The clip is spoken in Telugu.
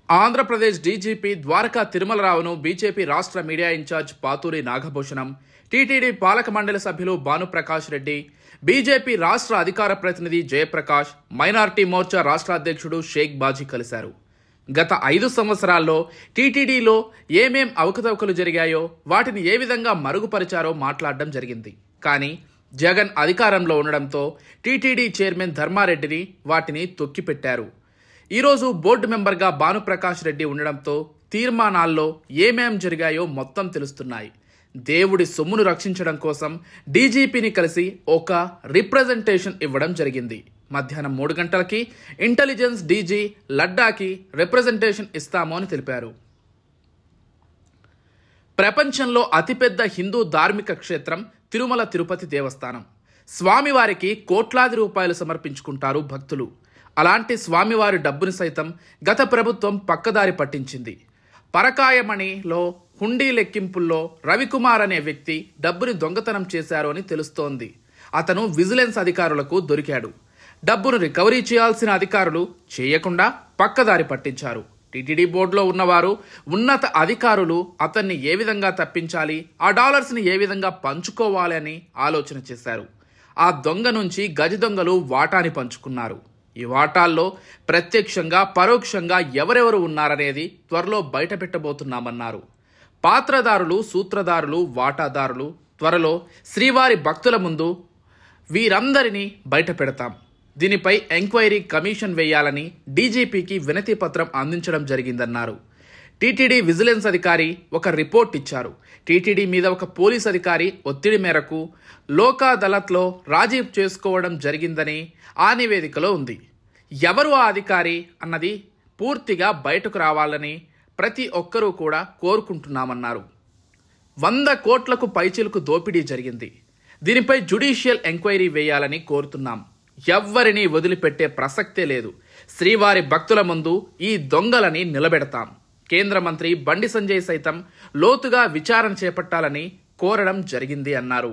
ఆంధ్రప్రదేశ్ డీజీపీ ద్వారకా తిరుమలరావును బీజేపీ రాష్ట్ర media incharge Paturi Nagabhushanam, TTD పాలక మండలి సభ్యులు భానుప్రకాష్ రెడ్డి, బీజేపీ రాష్ట్ర అధికార ప్రతినిధి జయప్రకాష్, మైనార్టీ మోర్చా రాష్ట్ర అధ్యక్షుడు షేక్ బాజీ కలిశారు. గత 5 సంవత్సరాల్లో టీటీడీలో ఏమేం అవకతవకలు జరిగాయో, వాటిని ఏ విధంగా మరుగుపరిచారో మాట్లాడడం జరిగింది. కానీ జగన్ అధికారంలో ఉండడంతో టీటీడీ చైర్మన్ ధర్మారెడ్డిని వాటిని తొక్కిపెట్టారు. ఈరోజు బోర్డు మెంబర్గా భానుప్రకాష్ రెడ్డి ఉండడంతో తీర్మానాల్లో ఏమేం జరిగాయో మొత్తం తెలుస్తున్నాయి. దేవుడి సొమ్మును రక్షించడం కోసం డీజీపీని కలిసి ఒక రిప్రజెంటేషన్ ఇవ్వడం జరిగింది. మధ్యాహ్నం 3 గంటలకి ఇంటెలిజెన్స్ డీజీ లడ్డాకి రిప్రజెంటేషన్ ఇస్తామో అని తెలిపారు. ప్రపంచంలో అతిపెద్ద హిందూ ధార్మిక క్షేత్రం తిరుమల తిరుపతి దేవస్థానం. స్వామివారికి కోట్లాది రూపాయలు సమర్పించుకుంటారు భక్తులు. అలాంటి స్వామివారి డబ్బుని సైతం గత ప్రభుత్వం పక్కదారి పట్టించింది. పరకాయమణిలో హుండీ లెక్కింపుల్లో రవికుమార్ అనే వ్యక్తి డబ్బుని దొంగతనం చేశారు అని తెలుస్తోంది. అతను విజిలెన్స్ అధికారులకు దొరికాడు. డబ్బును రికవరీ చేయాల్సిన అధికారులు చేయకుండా పక్కదారి పట్టించారు. టీటీడీ బోర్డులో ఉన్నవారు, ఉన్నత అధికారులు అతన్ని ఏ విధంగా తప్పించాలి, ఆ డాలర్స్ని ఏ విధంగా పంచుకోవాలి అని ఆలోచన చేశారు. ఆ దొంగ నుంచి గజ దొంగలు వాటాని పంచుకున్నారు. ఈ వాటాల్లో ప్రత్యక్షంగా పరోక్షంగా ఎవరెవరు ఉన్నారనేది త్వరలో బయట పెట్టబోతున్నామన్నారు. పాత్రదారులు, సూత్రధారులు, వాటాదారులు త్వరలో శ్రీవారి భక్తుల ముందు వీరందరినీ బయట పెడతాం. దీనిపై ఎంక్వైరీ కమిషన్ వేయాలని డీజీపీకి వినతి పత్రం అందించడం జరిగిందన్నారు. టీటీడీ విజిలెన్స్ అధికారి ఒక రిపోర్ట్ ఇచ్చారు. టీటీడీ మీద ఒక పోలీస్ అధికారి ఒత్తిడి మేరకు లోక్ అదాలత్లో రాజీ చేసుకోవడం జరిగిందని ఆ నివేదికలో ఉంది. ఎవరు ఆ అధికారి అన్నది పూర్తిగా బయటకు రావాలని ప్రతి ఒక్కరూ కూడా కోరుకుంటున్నామన్నారు. 100 కోట్లకు పైచిలకు దోపిడీ జరిగింది. దీనిపై జ్యుడిషియల్ ఎంక్వైరీ వేయాలని కోరుతున్నాం. ఎవ్వరినీ వదిలిపెట్టే ప్రసక్తే లేదు. శ్రీవారి భక్తుల ముందు ఈ దొంగలని నిలబెడతాం. కేంద్ర మంత్రి బండి సంజయ్ సైతం లోతుగా విచారణ చేపట్టాలని కోరడం జరిగింది అన్నారు.